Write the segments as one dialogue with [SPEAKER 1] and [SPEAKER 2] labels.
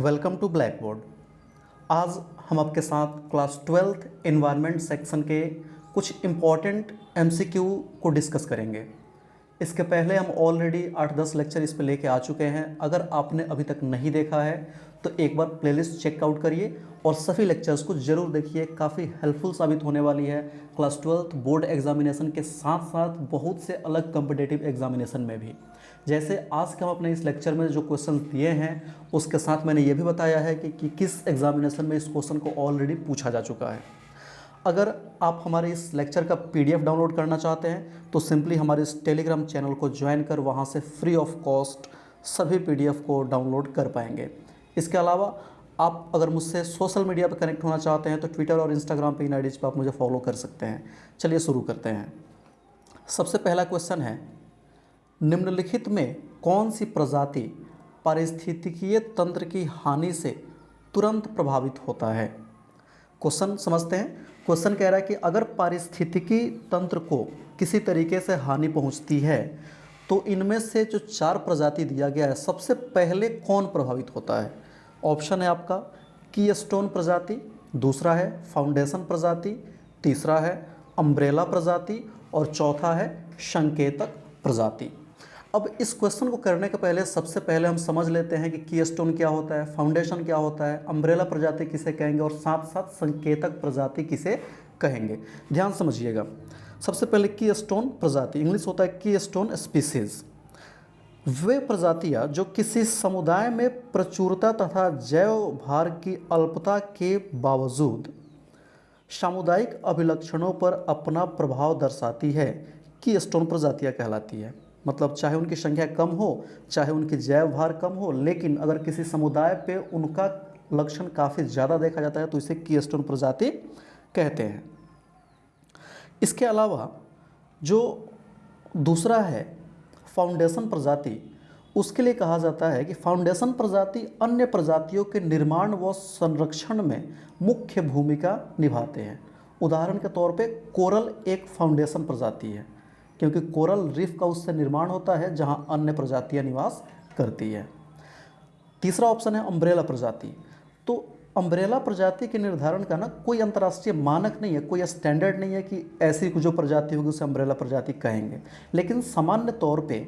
[SPEAKER 1] Welcome to black board. आज हम आपके साथ क्लास 12th एनवायरनमेंट सेक्शन के कुछ इम्पॉर्टेंट एमसीक्यू को डिस्कस करेंगे। इसके पहले हम ऑलरेडी 8-10 लेक्चर इस पे लेके आ चुके हैं। अगर आपने अभी तक नहीं देखा है तो एक बार प्लेलिस्ट चेकआउट करिए और सभी लेक्चर्स को ज़रूर देखिए, काफ़ी हेल्पफुल साबित होने वाली है क्लास 12th बोर्ड एग्जामिनेशन के साथ साथ बहुत से अलग कॉम्पिटिटिव एग्जामिनेशन में भी। जैसे आज के हम अपने इस लेक्चर में जो क्वेश्चन दिए हैं उसके साथ मैंने ये भी बताया है कि किस एग्जामिनेशन में इस क्वेश्चन को ऑलरेडी पूछा जा चुका है। अगर आप हमारे इस लेक्चर का पीडीएफ डाउनलोड करना चाहते हैं तो सिंपली हमारे इस टेलीग्राम चैनल को ज्वाइन कर वहाँ से फ्री ऑफ कॉस्ट सभी पीडीएफ को डाउनलोड कर पाएंगे। इसके अलावा आप अगर मुझसे सोशल मीडिया पर कनेक्ट होना चाहते हैं तो ट्विटर और इंस्टाग्राम पे इन आईडीज़ पर आप मुझे फॉलो कर सकते हैं। चलिए शुरू करते हैं। सबसे पहला क्वेश्चन है, निम्नलिखित में कौन सी प्रजाति पारिस्थितिकीय तंत्र की हानि से तुरंत प्रभावित होता है। क्वेश्चन समझते हैं। क्वेश्चन कह रहा है कि अगर पारिस्थितिकी तंत्र को किसी तरीके से हानि पहुंचती है तो इनमें से जो 4 प्रजाति दिया गया है सबसे पहले कौन प्रभावित होता है। ऑप्शन है आपका कीस्टोन प्रजाति, दूसरा है फाउंडेशन प्रजाति, तीसरा है अम्ब्रेला प्रजाति और चौथा है संकेतक प्रजाति। अब इस क्वेश्चन को करने के पहले सबसे पहले हम समझ लेते हैं कि कीस्टोन क्या होता है, फाउंडेशन क्या होता है, अम्ब्रेला प्रजाति किसे कहेंगे और साथ साथ संकेतक प्रजाति किसे कहेंगे। ध्यान समझिएगा। सबसे पहले कीस्टोन प्रजाति, इंग्लिश होता है कीस्टोन स्पीसीज। वे प्रजातियां जो किसी समुदाय में प्रचुरता तथा जैव भार की अल्पता के बावजूद सामुदायिक अभिलक्षणों पर अपना प्रभाव दर्शाती है, कीस्टोन प्रजातियां कहलाती है। मतलब चाहे उनकी संख्या कम हो, चाहे उनकी जैव भार कम हो, लेकिन अगर किसी समुदाय पे उनका लक्षण काफ़ी ज़्यादा देखा जाता है तो इसे कीस्टोन प्रजाति कहते हैं। इसके अलावा जो दूसरा है फाउंडेशन प्रजाति, उसके लिए कहा जाता है कि फाउंडेशन प्रजाति अन्य प्रजातियों के निर्माण व संरक्षण में मुख्य भूमिका निभाते हैं। उदाहरण के तौर पे कोरल एक फाउंडेशन प्रजाति है क्योंकि कोरल रीफ का उससे निर्माण होता है जहां अन्य प्रजातियां निवास करती है। तीसरा ऑप्शन है अम्ब्रेला प्रजाति। तो अम्ब्रेला प्रजाति के निर्धारण का ना कोई अंतर्राष्ट्रीय मानक नहीं है, कोई स्टैंडर्ड नहीं है कि ऐसी जो प्रजाति होगी उसे अम्ब्रेला प्रजाति कहेंगे। लेकिन सामान्य तौर पे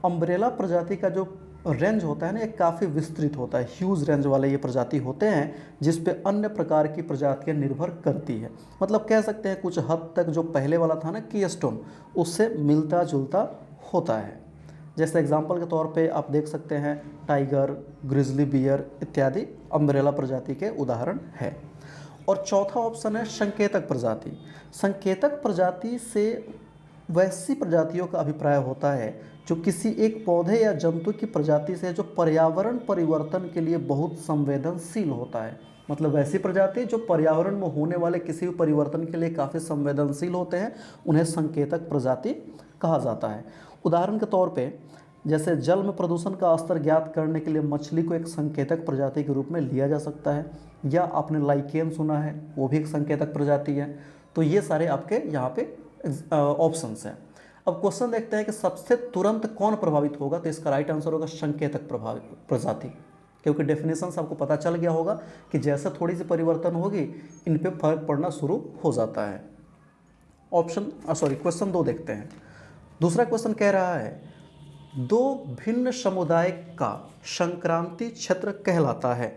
[SPEAKER 1] अम्ब्रेला प्रजाति का जो रेंज होता है ना, ये काफ़ी विस्तृत होता है। ह्यूज रेंज वाले ये प्रजाति होते हैं जिस पे अन्य प्रकार की प्रजातियां निर्भर करती है। मतलब कह सकते हैं कुछ हद तक जो पहले वाला था ना कीस्टोन, उससे मिलता जुलता होता है। जैसे एग्जांपल के तौर पे आप देख सकते हैं टाइगर, ग्रिजली बियर इत्यादि अम्ब्रेला प्रजाति के उदाहरण है। और चौथा ऑप्शन है संकेतक प्रजाति। संकेतक प्रजाति से वैसी प्रजातियों का अभिप्राय होता है जो किसी एक पौधे या जंतु की प्रजाति से जो पर्यावरण परिवर्तन के लिए बहुत संवेदनशील होता है। मतलब वैसी प्रजाति जो पर्यावरण में होने वाले किसी भी परिवर्तन के लिए काफ़ी संवेदनशील होते हैं, उन्हें संकेतक प्रजाति कहा जाता है। उदाहरण के तौर पे जैसे जल में प्रदूषण का स्तर ज्ञात करने के लिए मछली को एक संकेतक प्रजाति के रूप में लिया जा सकता है, या आपने लाइकेन सुना है, वो भी एक संकेतक प्रजाति है। तो ये सारे आपके यहाँ पे ऑप्शंस हैं। अब क्वेश्चन देखते हैं कि सबसे तुरंत कौन प्रभावित होगा, तो इसका राइट आंसर होगा संकेतक प्रजाति, क्योंकि डेफिनेशन से आपको पता चल गया होगा कि जैसे थोड़ी सी परिवर्तन होगी इन पे फर्क पड़ना शुरू हो जाता है। क्वेश्चन 2 देखते हैं। दूसरा क्वेश्चन कह रहा है, 2 भिन्न समुदाय का संक्रांति क्षेत्र कहलाता है।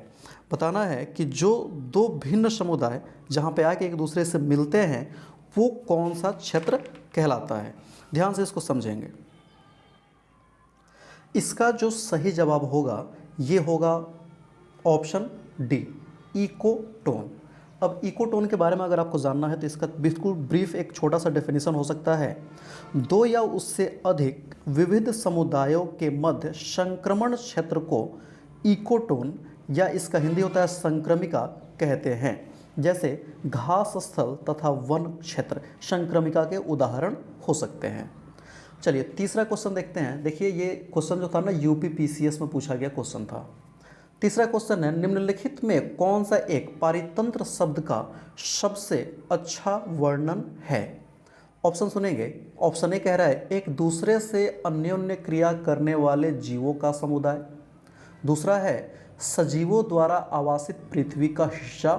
[SPEAKER 1] बताना है कि जो 2 भिन्न समुदाय जहाँ पे आके एक दूसरे से मिलते हैं वो कौन सा क्षेत्र कहलाता है। ध्यान से इसको समझेंगे। इसका जो सही जवाब होगा ये होगा ऑप्शन डी, इकोटोन। अब इकोटोन के बारे में अगर आपको जानना है तो इसका बिल्कुल ब्रीफ एक छोटा सा डेफिनेशन हो सकता है, 2 या उससे अधिक विविध समुदायों के मध्य संक्रमण क्षेत्र को इकोटोन या इसका हिंदी होता है संक्रमिका कहते हैं। जैसे घास स्थल तथा वन क्षेत्र संक्रमिका के उदाहरण हो सकते हैं। चलिए तीसरा क्वेश्चन देखते हैं। देखिए ये क्वेश्चन जो था ना यूपी पीसीएस में पूछा गया क्वेश्चन था। तीसरा क्वेश्चन है, निम्नलिखित में कौन सा एक पारितंत्र शब्द का सबसे अच्छा वर्णन है। ऑप्शन सुनेंगे। ऑप्शन ए कह रहा है एक दूसरे से अन्योन्य क्रिया करने वाले जीवों का समुदाय। दूसरा है सजीवों द्वारा आवासित पृथ्वी का हिस्सा।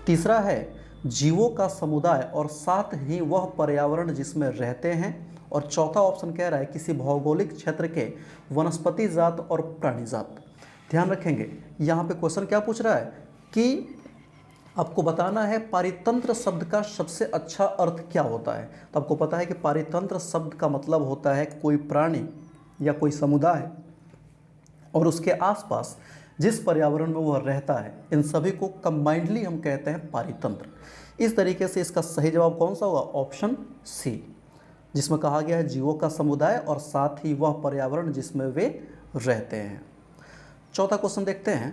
[SPEAKER 1] तीसरा है जीवों का समुदाय और साथ ही वह पर्यावरण जिसमें रहते हैं। और चौथा ऑप्शन कह रहा है किसी भौगोलिक क्षेत्र के वनस्पति जात और प्राणी जात। ध्यान रखेंगे यहाँ पे क्वेश्चन क्या पूछ रहा है कि आपको बताना है पारितंत्र शब्द का सबसे अच्छा अर्थ क्या होता है। तो आपको पता है कि पारितंत्र शब्द का मतलब होता है कोई प्राणी या कोई समुदाय और उसके आसपास जिस पर्यावरण में वह रहता है, इन सभी को कंबाइंडली हम कहते हैं पारितंत्र। इस तरीके से इसका सही जवाब कौन सा होगा? ऑप्शन सी, जिसमें कहा गया है जीवों का समुदाय और साथ ही वह पर्यावरण जिसमें वे रहते हैं। चौथा क्वेश्चन देखते हैं।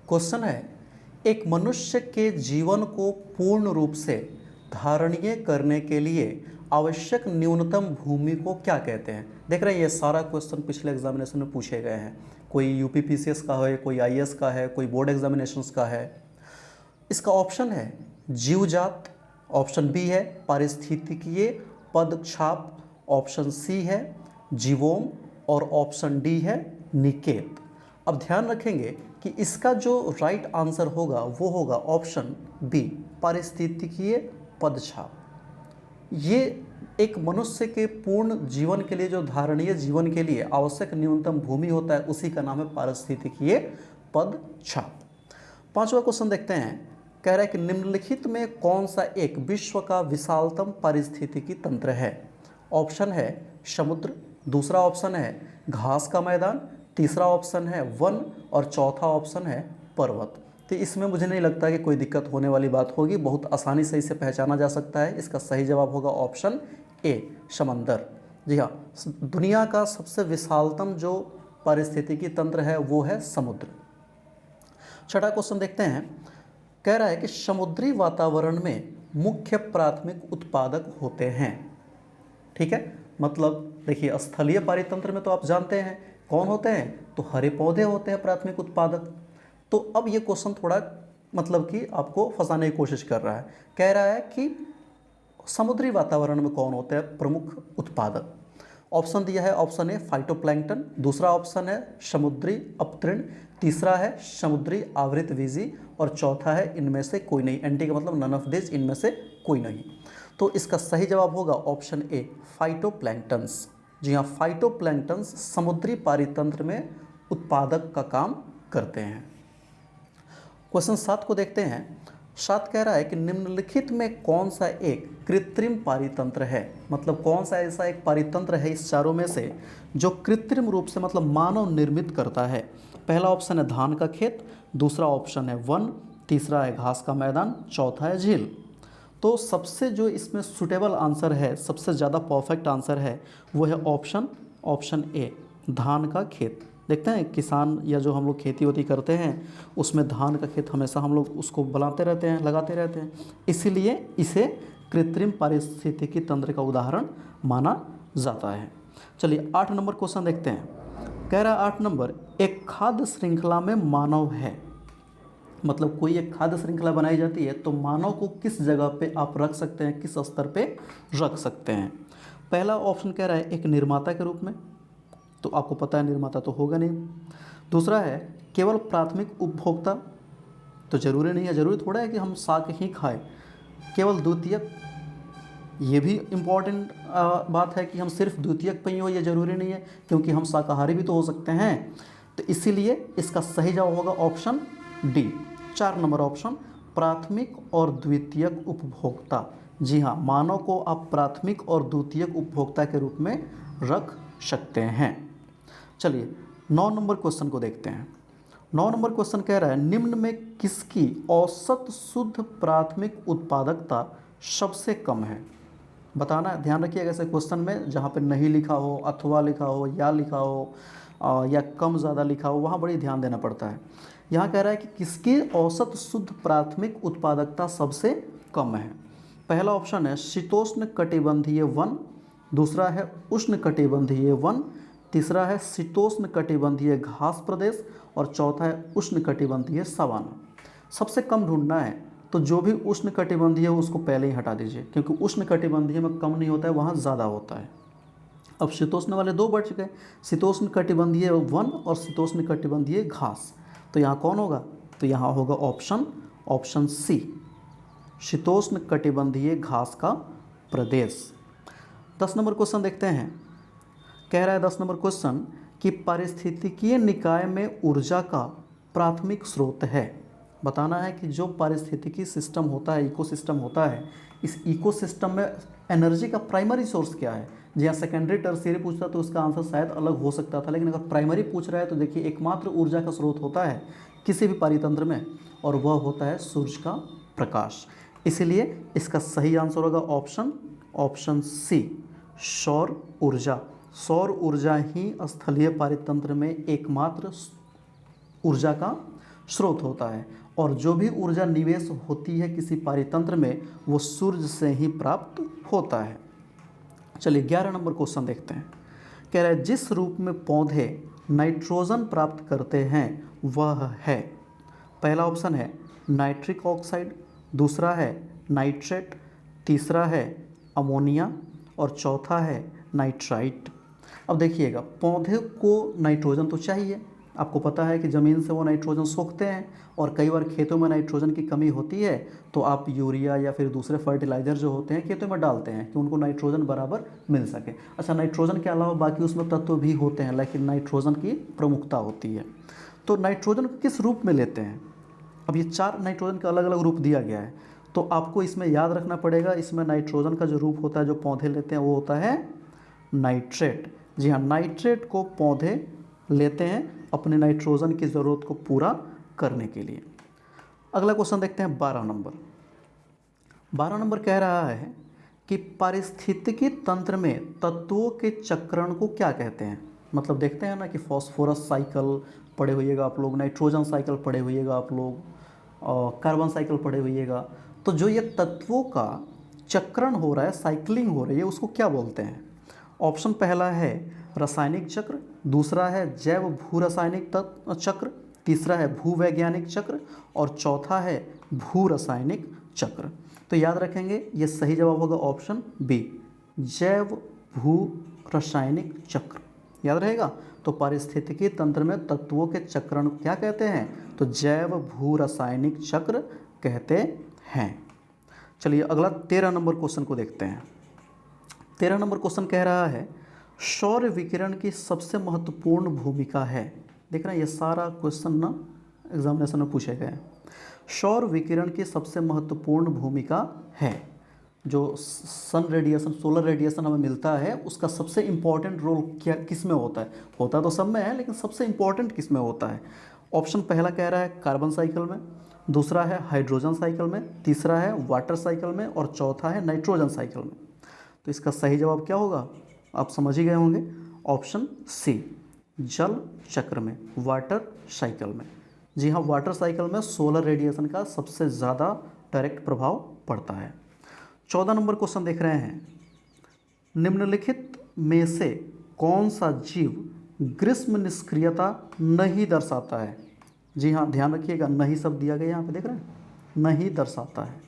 [SPEAKER 1] क्वेश्चन है एक मनुष्य के जीवन को पूर्ण रूप से धारणीय करने के लिए आवश्यक न्यूनतम भूमि को क्या कहते हैं? देख रहे हैं ये सारा क्वेश्चन पिछले एग्जामिनेशन में पूछे गए हैं। कोई यूपीपीसीएस का है, कोई आईएएस का है, कोई बोर्ड एग्जामिनेशंस का है। इसका ऑप्शन है जीवजात, ऑप्शन बी है पारिस्थितिकीय पदछाप, ऑप्शन सी है जीवोम और ऑप्शन डी है निकेत। अब ध्यान रखेंगे कि इसका जो राइट आंसर होगा वो होगा ऑप्शन बी पारिस्थितिकीय पदछाप। ये एक मनुष्य के पूर्ण जीवन के लिए, जो धारणीय जीवन के लिए आवश्यक न्यूनतम भूमि होता है, उसी का नाम है पारिस्थितिकीय पदछाप। पांचवा क्वेश्चन देखते हैं। कह रहा है कि निम्नलिखित में कौन सा एक विश्व का विशालतम पारिस्थितिकी तंत्र है? ऑप्शन है समुद्र, दूसरा ऑप्शन है घास का मैदान, तीसरा ऑप्शन है वन और चौथा ऑप्शन है पर्वत। तो इसमें मुझे नहीं लगता कि कोई दिक्कत होने वाली बात होगी, बहुत आसानी से इसे पहचाना जा सकता है। इसका सही जवाब होगा ऑप्शन ए समंदर। जी हाँ, दुनिया का सबसे विशालतम जो पारिस्थितिकी तंत्र है वो है समुद्र। छठा क्वेश्चन देखते हैं। कह रहा है कि समुद्री वातावरण में मुख्य प्राथमिक उत्पादक होते हैं। ठीक है, मतलब देखिए स्थलीय पारितंत्र में तो आप जानते हैं कौन होते हैं, तो हरे पौधे होते हैं प्राथमिक उत्पादक। तो अब ये क्वेश्चन थोड़ा मतलब कि आपको फंसाने की कोशिश कर रहा है। कह रहा है कि समुद्री वातावरण में कौन होते हैं प्रमुख उत्पादक। ऑप्शन दिया है, ऑप्शन ए फाइटोप्लैंक्टन, दूसरा ऑप्शन है समुद्री अपतृण, तीसरा है समुद्री आवृतबीजी और चौथा है इनमें से कोई नहीं। एंटी का मतलब नन ऑफ दिस, इनमें से कोई नहीं। तो इसका सही जवाब होगा ऑप्शन ए फाइटोप्लैंक्टन्स। जी हाँ, फाइटोप्लैंक्टन्स समुद्री पारितंत्र में उत्पादक का काम करते हैं। क्वेश्चन 7 को देखते हैं। 7 कह रहा है कि निम्नलिखित में कौन सा एक कृत्रिम पारितंत्र है, मतलब कौन सा ऐसा एक पारितंत्र है इस चारों में से जो कृत्रिम रूप से मतलब मानव निर्मित करता है। पहला ऑप्शन है धान का खेत, दूसरा ऑप्शन है वन, तीसरा है घास का मैदान, चौथा है झील। तो सबसे जो इसमें सुटेबल आंसर है, सबसे ज़्यादा परफेक्ट आंसर है वो है ऑप्शन ए धान का खेत। देखते हैं किसान या जो हम लोग खेती वेती करते हैं उसमें धान का खेत हमेशा हम लोग उसको बनाते रहते हैं, लगाते रहते हैं, इसीलिए इसे कृत्रिम पारिस्थितिकी तंत्र का उदाहरण माना जाता है। चलिए 8 नंबर क्वेश्चन देखते हैं। कह रहा है 8 नंबर, एक खाद्य श्रृंखला में मानव है, मतलब कोई एक खाद्य श्रृंखला बनाई जाती है तो मानव को किस जगह पे आप रख सकते हैं, किस स्तर पे रख सकते हैं। पहला ऑप्शन कह रहा है एक निर्माता के रूप में, तो आपको पता है निर्माता तो होगा नहीं। दूसरा है केवल प्राथमिक उपभोक्ता, तो ज़रूरी नहीं है, ज़रूरी थोड़ा है कि हम साग ही खाएं। केवल द्वितीयक, ये भी इम्पॉर्टेंट बात है कि हम सिर्फ द्वितीयक पे ही हो, ये ज़रूरी नहीं है, क्योंकि हम शाकाहारी भी तो हो सकते हैं। तो इसीलिए इसका सही जवाब होगा ऑप्शन डी 4 नंबर ऑप्शन, प्राथमिक और द्वितीयक उपभोक्ता। जी हाँ, मानव को आप प्राथमिक और द्वितीयक उपभोक्ता के रूप में रख सकते हैं। चलिए 9 नंबर क्वेश्चन को देखते हैं। 9 नंबर क्वेश्चन कह रहा है निम्न में किसकी औसत शुद्ध प्राथमिक उत्पादकता सबसे कम है? बताना है, ध्यान रखिएगा ऐसे क्वेश्चन में जहाँ पे नहीं लिखा हो, अथवा लिखा हो, या लिखा हो या कम ज़्यादा लिखा हो, वहाँ बड़ी ध्यान देना पड़ता है। यहाँ कह रहा है कि किसकी औसत शुद्ध प्राथमिक उत्पादकता सबसे कम है। पहला ऑप्शन है शीतोष्ण कटिबंधीय वन, दूसरा है उष्ण कटिबंधीय वन, तीसरा है शीतोष्ण कटिबंधीय घास प्रदेश और चौथा है उष्ण कटिबंधीय सवाना। सबसे कम ढूंढना है तो जो भी उष्ण कटिबंधीय है उसको पहले ही हटा दीजिए, क्योंकि उष्ण कटिबंधीय में कम नहीं होता है, वहाँ ज़्यादा होता है। अब शीतोष्ण वाले दो बच गए, शीतोष्ण कटिबंधीय वन और शीतोष्ण कटिबंधीय घास। तो यहाँ कौन होगा? तो यहाँ होगा ऑप्शन सी, शीतोष्ण कटिबंधीय घास का प्रदेश। 10 नंबर क्वेश्चन देखते हैं। कह रहा है 10 नंबर क्वेश्चन कि पारिस्थितिकीय निकाय में ऊर्जा का प्राथमिक स्रोत है। बताना है कि जो पारिस्थितिकी सिस्टम होता है, इकोसिस्टम होता है, इस इकोसिस्टम में एनर्जी का प्राइमरी सोर्स क्या है। जी हाँ, सेकेंडरी टर्शियरी पूछता तो उसका आंसर शायद अलग हो सकता था, लेकिन अगर प्राइमरी पूछ रहा है तो देखिए एकमात्र ऊर्जा का स्रोत होता है किसी भी पारितंत्र में, और वह होता है सूर्य का प्रकाश। इसीलिए इसका सही आंसर होगा ऑप्शन सी, सौर ऊर्जा। सौर ऊर्जा ही स्थलीय पारितंत्र में एकमात्र ऊर्जा का स्रोत होता है, और जो भी ऊर्जा निवेश होती है किसी पारितंत्र में वो सूर्य से ही प्राप्त होता है। चलिए 11 नंबर क्वेश्चन देखते हैं। कह रहा है जिस रूप में पौधे नाइट्रोजन प्राप्त करते हैं वह है। पहला ऑप्शन है नाइट्रिक ऑक्साइड, दूसरा है नाइट्रेट, तीसरा है अमोनिया और चौथा है नाइट्राइट। अब देखिएगा, पौधे को नाइट्रोजन तो चाहिए, आपको पता है कि ज़मीन से वो नाइट्रोजन सोखते हैं, और कई बार खेतों में नाइट्रोजन की कमी होती है तो आप यूरिया या फिर दूसरे फर्टिलाइज़र जो होते हैं खेतों में डालते हैं कि उनको नाइट्रोजन बराबर मिल सके। अच्छा, नाइट्रोजन के अलावा बाकी उसमें तत्व भी होते हैं, लेकिन नाइट्रोजन की प्रमुखता होती है। तो नाइट्रोजन किस रूप में लेते हैं? अब ये 4 नाइट्रोजन का अलग अलग रूप दिया गया है, तो आपको इसमें याद रखना पड़ेगा, इसमें नाइट्रोजन का जो रूप होता है जो पौधे लेते हैं वो होता है नाइट्रेट। जी हाँ, नाइट्रेट को पौधे लेते हैं अपने नाइट्रोजन की ज़रूरत को पूरा करने के लिए। अगला क्वेश्चन देखते हैं 12 नंबर। 12 नंबर कह रहा है कि पारिस्थितिकी तंत्र में तत्वों के चक्रण को क्या कहते हैं। मतलब देखते हैं ना कि फॉस्फोरस साइकिल पढ़े होइएगा आप लोग, नाइट्रोजन साइकिल पढ़े होइएगा आप लोग, और कार्बन साइकिल पढ़े होइएगा। तो जो ये तत्वों का चक्रण हो रहा है, साइकिलिंग हो रही है, उसको क्या बोलते हैं? ऑप्शन पहला है रासायनिक चक्र, दूसरा है जैव भू रासायनिक चक्र, तीसरा है भूवैज्ञानिक चक्र और चौथा है भू रासायनिक चक्र। तो याद रखेंगे ये सही जवाब होगा ऑप्शन बी, जैव भू रासायनिक चक्र। याद रहेगा। तो पारिस्थितिकी तंत्र में तत्वों के चक्रण को क्या कहते हैं? तो जैव भू रासायनिक चक्र कहते हैं। चलिए अगला 13 नंबर क्वेश्चन को देखते हैं। 13 नंबर क्वेश्चन कह रहा है सौर विकिरण की सबसे महत्वपूर्ण भूमिका है। देख रहे हैं, ये सारा क्वेश्चन ना एग्जामिनेशन में पूछे गए हैं। सौर विकिरण की सबसे महत्वपूर्ण भूमिका है। जो सन रेडिएशन, सोलर रेडिएशन हमें मिलता है, उसका सबसे इम्पॉर्टेंट रोल क्या किस में होता है? होता तो सब में है, लेकिन सबसे इम्पॉर्टेंट किस में होता है? ऑप्शन पहला कह रहा है कार्बन साइकिल में, दूसरा है हाइड्रोजन साइकिल में, तीसरा है वाटर साइकिल में और चौथा है नाइट्रोजन साइकिल में। तो इसका सही जवाब क्या होगा? आप समझ ही गए होंगे, ऑप्शन सी, जल चक्र में, वाटर साइकिल में। जी हाँ, वाटर साइकिल में सोलर रेडिएशन का सबसे ज़्यादा डायरेक्ट प्रभाव पड़ता है। 14 नंबर क्वेश्चन देख रहे हैं। निम्नलिखित में से कौन सा जीव ग्रीष्म निष्क्रियता नहीं दर्शाता है? जी हाँ, ध्यान रखिएगा, नहीं शब्द दिया गया यहाँ पे, देख रहे हैं, नहीं दर्शाता है।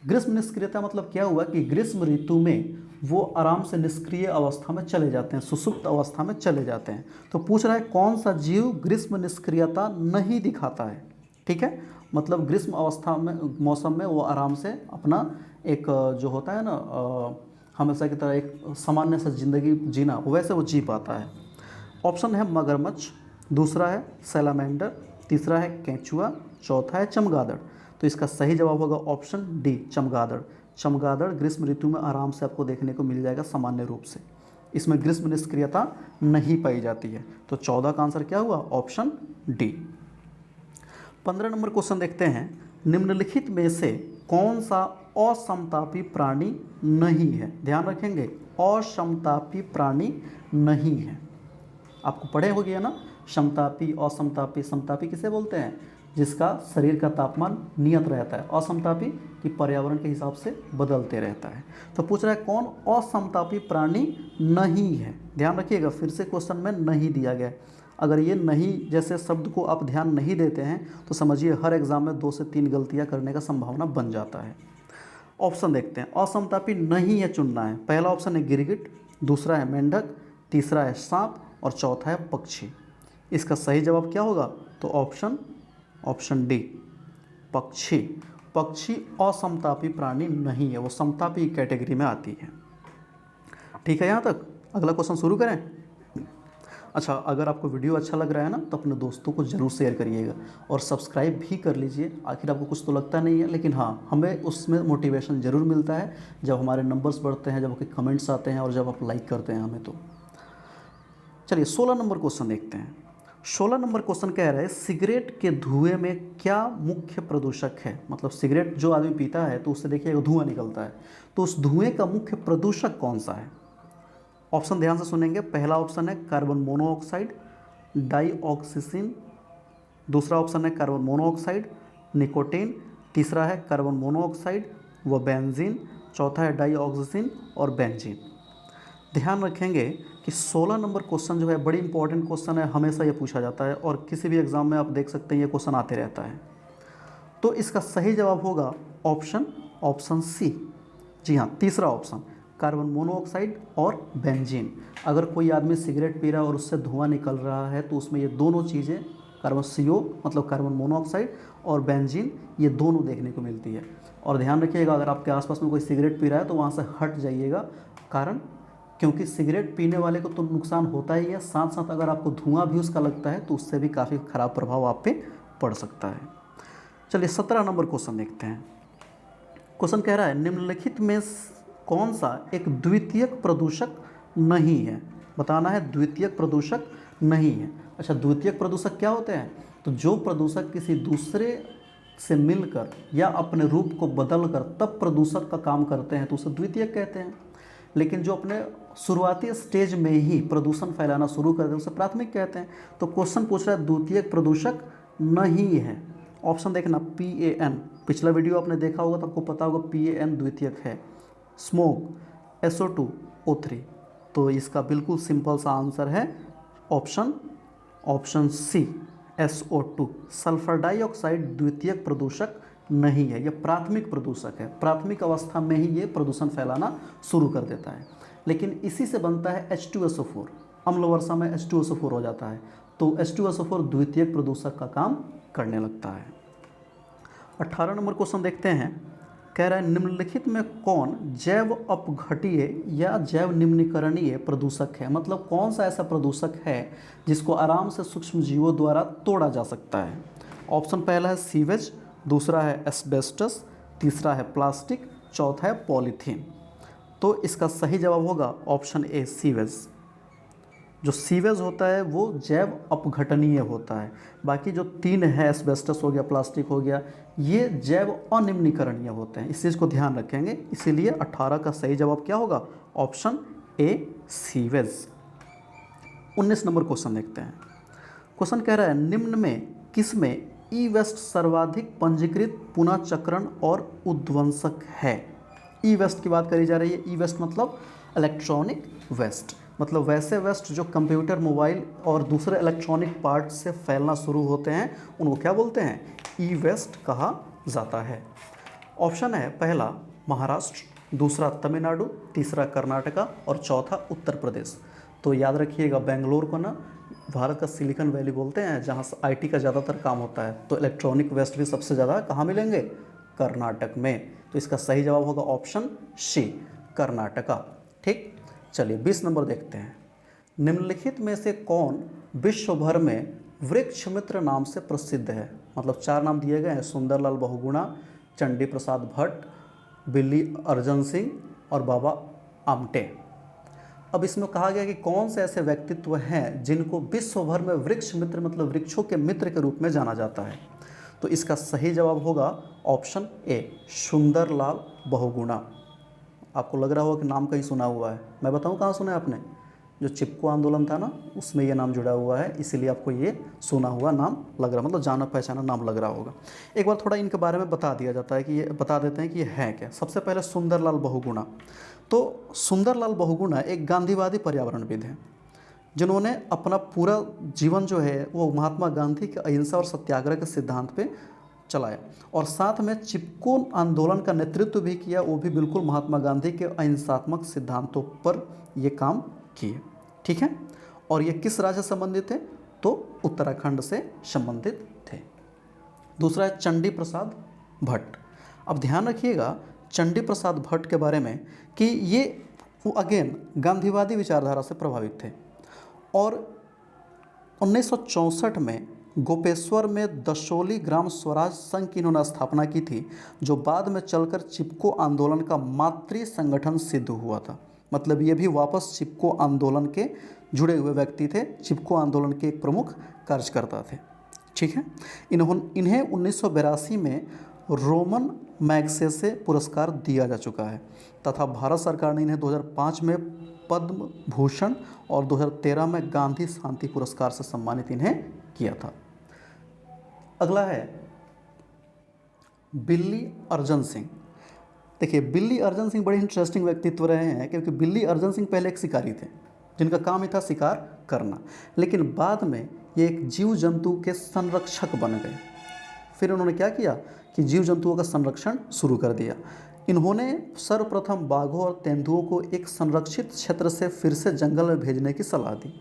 [SPEAKER 1] ग्रीष्म निष्क्रियता मतलब क्या हुआ कि ग्रीष्म ऋतु में वो आराम से निष्क्रिय अवस्था में चले जाते हैं, सुसुप्त अवस्था में चले जाते हैं। तो पूछ रहा है कौन सा जीव ग्रीष्म निष्क्रियता नहीं दिखाता है। ठीक है, मतलब ग्रीष्म अवस्था में, मौसम में वो आराम से अपना एक जो होता है ना हमेशा की तरह एक सामान्य सा जिंदगी जीना, वैसे वो जी पाता है। ऑप्शन है मगरमच्छ, दूसरा है सैलामेंडर, तीसरा है केंचुआ, चौथा है चमगादड़। तो इसका सही जवाब होगा ऑप्शन डी, चमगादड़। चमगादड़ ग्रीष्म ऋतु में आराम से आपको देखने को मिल जाएगा सामान्य रूप से। इसमें ग्रीष्म निष्क्रियता नहीं पाई जाती है। तो 14 का आंसर क्या हुआ? Option D. 15 नंबर क्वेश्चन देखते हैं। निम्नलिखित में से कौन सा असमतापी प्राणी नहीं है? ध्यान रखेंगे, असमतापी प्राणी नहीं है। आपको पढ़े हो गया ना, समतापी, असमतापी। समतापी किसे बोलते हैं? जिसका शरीर का तापमान नियत रहता है। असमतापी कि पर्यावरण के हिसाब से बदलते रहता है। तो पूछ रहा है कौन असमतापी प्राणी नहीं है। ध्यान रखिएगा, फिर से क्वेश्चन में नहीं दिया गया है। अगर ये नहीं जैसे शब्द को आप ध्यान नहीं देते हैं तो समझिए हर एग्जाम में 2 से 3 गलतियां करने का संभावना बन जाता है। ऑप्शन देखते हैं, असमतापी नहीं है चुनना है। पहला ऑप्शन है गिरगिट, दूसरा है मेंढक, तीसरा है सांप और चौथा है पक्षी। इसका सही जवाब क्या होगा? तो ऑप्शन डी पक्षी। पक्षी असमतापी प्राणी नहीं है, वो समतापी कैटेगरी में आती है। ठीक है यहाँ तक? अगला क्वेश्चन शुरू करें। अच्छा, अगर आपको वीडियो अच्छा लग रहा है ना तो अपने दोस्तों को ज़रूर शेयर करिएगा और सब्सक्राइब भी कर लीजिए। आखिर आपको कुछ तो लगता नहीं है, लेकिन हाँ, हमें उसमें मोटिवेशन ज़रूर मिलता है जब हमारे नंबर्स बढ़ते हैं, जब आपके कमेंट्स आते हैं और जब आप लाइक करते हैं हमें। तो चलिए 16 नंबर क्वेश्चन देखते हैं। 16 नंबर क्वेश्चन कह रहा है सिगरेट के धुएं में क्या मुख्य प्रदूषक है? मतलब सिगरेट जो आदमी पीता है तो उससे देखिए धुआं निकलता है, तो उस धुएं का मुख्य प्रदूषक कौन सा है? ऑप्शन ध्यान से सुनेंगे। पहला ऑप्शन है कार्बन मोनोऑक्साइड, डाइऑक्सीसिन। दूसरा ऑप्शन है कार्बन मोनोऑक्साइड, निकोटीन। तीसरा है कार्बन मोनोऑक्साइड व बेंजीन। चौथा है डाइऑक्सीसिन और बेंजीन। ध्यान रखेंगे कि 16 नंबर क्वेश्चन जो है बड़ी इंपॉर्टेंट क्वेश्चन है, हमेशा ये पूछा जाता है और किसी भी एग्जाम में आप देख सकते हैं ये क्वेश्चन आते रहता है। तो इसका सही जवाब होगा ऑप्शन सी। जी हाँ, तीसरा ऑप्शन कार्बन मोनोऑक्साइड और बेंजीन। अगर कोई आदमी सिगरेट पी रहा है और उससे धुआं निकल रहा है तो उसमें ये दोनों चीज़ें कार्बन CO मतलब कार्बन मोनोऑक्साइड और बेंजीन, ये दोनों देखने को मिलती है। और ध्यान रखिएगा अगर आपके आसपास में कोई सिगरेट पी रहा है तो वहाँ से हट जाइएगा, कारण क्योंकि सिगरेट पीने वाले को तो नुकसान होता ही है, साथ साथ अगर आपको धुआं भी उसका लगता है तो उससे भी काफ़ी ख़राब प्रभाव आप पे पड़ सकता है। चलिए 17 नंबर क्वेश्चन देखते हैं। क्वेश्चन कह रहा है निम्नलिखित में कौन सा एक द्वितीयक प्रदूषक नहीं है? बताना है द्वितीयक प्रदूषक नहीं है। अच्छा, द्वितीयक प्रदूषक क्या होते हैं? तो जो प्रदूषक किसी दूसरे से मिलकर या अपने रूप को बदलकर तब प्रदूषक का काम करते हैं तो उसे द्वितीयक कहते हैं। लेकिन जो अपने शुरुआती स्टेज में ही प्रदूषण फैलाना शुरू करते हैं उसे प्राथमिक कहते हैं। तो क्वेश्चन पूछ रहा है द्वितीयक प्रदूषक नहीं है। ऑप्शन देखना PAN, पिछला वीडियो आपने देखा होगा तो आपको पता होगा PAN द्वितीयक है। Smoke SO2 O3। तो इसका बिल्कुल सिंपल सा आंसर है option C SO2। Sulphur dioxide द्वितीयक प्रदूषक नहीं है, यह प्राथमिक प्रदूषक है। प्राथमिक अवस्था में ही ये प्रदूषण फैलाना शुरू कर देता है। लेकिन इसी से बनता है H2SO4, अम्ल वर्षा में H2SO4 हो जाता है, तो H2SO4 द्वितीयक प्रदूषक का काम करने लगता है। 18 नंबर क्वेश्चन देखते हैं। कह रहा है निम्नलिखित में कौन जैव अपघटीय या जैव निम्नीकरणीय प्रदूषक है? मतलब कौन सा ऐसा प्रदूषक है जिसको आराम से सूक्ष्म जीवों द्वारा तोड़ा जा सकता है? ऑप्शन पहला है सीवेज, दूसरा है एस्बेस्टस, तीसरा है प्लास्टिक, चौथा है पॉलीथीन। तो इसका सही जवाब होगा ऑप्शन ए सीवेज। जो सीवेज होता है वो जैव अपघटनीय होता है, बाकी जो तीन है एस्बेस्टस हो गया, प्लास्टिक हो गया, ये जैव अनिम्नीकरणीय होते हैं। इस चीज़ को ध्यान रखेंगे, इसीलिए 18 का सही जवाब क्या होगा? Option A sewage. 19 number question देखते हैं। क्वेश्चन कह रहा है निम्न में किसमें ई वेस्ट सर्वाधिक पंजीकृत पुनःचक्रण और उद्वंसक है? ई वेस्ट की बात करी जा रही है। ई वेस्ट मतलब इलेक्ट्रॉनिक वेस्ट, मतलब वैसे वेस्ट जो कंप्यूटर, मोबाइल और दूसरे इलेक्ट्रॉनिक पार्ट से फैलना शुरू होते हैं उनको क्या बोलते हैं? ई वेस्ट कहा जाता है। ऑप्शन है पहला महाराष्ट्र, दूसरा तमिलनाडु, तीसरा कर्नाटका और चौथा उत्तर प्रदेश। तो याद रखिएगा बेंगलोर को ना भारत का सिलिकॉन वैली बोलते हैं, जहाँ IT का ज़्यादातर काम होता है। तो इलेक्ट्रॉनिक वेस्ट भी सबसे ज़्यादा कहाँ मिलेंगे? कर्नाटक में। तो इसका सही जवाब होगा ऑप्शन सी कर्नाटका। ठीक, चलिए 20 नंबर देखते हैं। निम्नलिखित में से कौन विश्व भर में वृक्ष मित्र नाम से प्रसिद्ध है? मतलब 4 नाम दिए गए हैं, सुंदरलाल बहुगुणा, चंडी प्रसाद भट्ट, बिल्ली अर्जन सिंह और बाबा आमटे। अब इसमें कहा गया कि कौन से ऐसे व्यक्तित्व हैं जिनको विश्व भर में वृक्ष मित्र मतलब वृक्षों के मित्र के रूप में जाना जाता है? तो इसका सही जवाब होगा ऑप्शन ए सुंदरलाल बहुगुणा। आपको लग रहा होगा कि नाम कहीं सुना हुआ है, मैं बताऊं कहाँ सुना है आपने? जो चिपको आंदोलन था ना, उसमें ये नाम जुड़ा हुआ है, इसीलिए आपको ये सुना हुआ नाम लग रहा, मतलब जाना पहचाना नाम लग रहा होगा। एक बार थोड़ा इनके बारे में बता दिया जाता है कि ये बता देते हैं कि ये है क्या। सबसे पहले सुंदरलाल बहुगुणा। तो सुंदरलाल बहुगुणा एक गांधीवादी पर्यावरणविद हैं जिन्होंने अपना पूरा जीवन जो है वो महात्मा गांधी के अहिंसा और सत्याग्रह के सिद्धांत पे चलाया, और साथ में चिपको आंदोलन का नेतृत्व भी किया, वो भी बिल्कुल महात्मा गांधी के अहिंसात्मक सिद्धांतों पर ये काम किए। ठीक है। और ये किस राज्य से संबंधित थे? तो उत्तराखंड से संबंधित थे। दूसरा है चंडी प्रसाद भट्ट। अब ध्यान रखिएगा चंडी प्रसाद भट्ट के बारे में कि ये अगेन गांधीवादी विचारधारा से प्रभावित थे और 1964 में गोपेश्वर में दशोली ग्राम स्वराज संघ की इन्होंने स्थापना की थी, जो बाद में चलकर चिपको आंदोलन का मातृ संगठन सिद्ध हुआ था। मतलब ये भी वापस चिपको आंदोलन के जुड़े हुए व्यक्ति थे, चिपको आंदोलन के एक प्रमुख कार्यकर्ता थे। ठीक है। इन्हें 1982 में रोमन मैग्सेसे पुरस्कार दिया जा चुका है तथा भारत सरकार ने इन्हें 2005 में पद्म भूषण और 2013 में गांधी शांति पुरस्कार से सम्मानित इन्हें किया था। अगला है बिल्ली अर्जन सिंह। देखिए बिल्ली अर्जन सिंह बड़े इंटरेस्टिंग व्यक्तित्व रहे हैं, क्योंकि बिल्ली अर्जन सिंह पहले एक शिकारी थे जिनका काम ही था शिकार करना, लेकिन बाद में ये एक जीव जंतु के संरक्षक बन गए। फिर उन्होंने क्या किया कि जीव जंतुओं का संरक्षण शुरू कर दिया। इन्होंने सर्वप्रथम बाघों और तेंदुओं को एक संरक्षित क्षेत्र से फिर से जंगल में भेजने की सलाह दी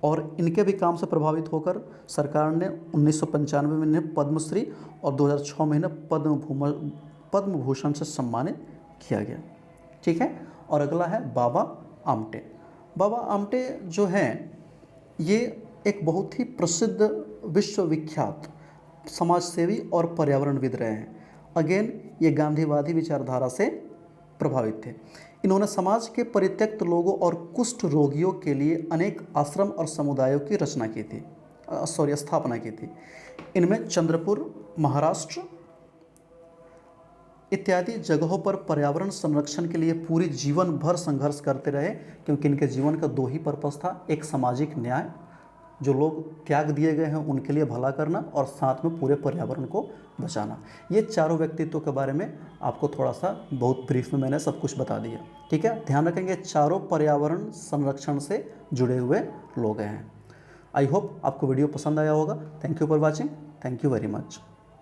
[SPEAKER 1] और इनके भी काम से प्रभावित होकर सरकार ने 1995 में इन्हें पद्मश्री और 2006 में इन्हें पद्म भूषण से सम्मानित किया गया। ठीक है। और अगला है बाबा आमटे। बाबा आमटे जो हैं ये एक बहुत ही प्रसिद्ध विश्वविख्यात समाजसेवी और पर्यावरणविद रहे हैं। अगेन ये गांधीवादी विचारधारा से प्रभावित थे। इन्होंने समाज के परित्यक्त लोगों और कुष्ठ रोगियों के लिए अनेक आश्रम और समुदायों की रचना की थी, स्थापना की थी। इनमें चंद्रपुर, महाराष्ट्र इत्यादि जगहों पर पर्यावरण संरक्षण के लिए पूरी जीवन भर संघर्ष करते रहे, क्योंकि इनके जीवन का दो ही पर्पस था, एक सामाजिक न्याय, जो लोग त्याग दिए गए हैं उनके लिए भला करना, और साथ में पूरे पर्यावरण को बचाना। ये चारों व्यक्तित्वों के बारे में आपको थोड़ा सा बहुत ब्रीफ में मैंने सब कुछ बता दिया। ठीक है। ध्यान रखेंगे चारों पर्यावरण संरक्षण से जुड़े हुए लोग हैं। आई होप आपको वीडियो पसंद आया होगा। Thank you for watching. Thank you very much.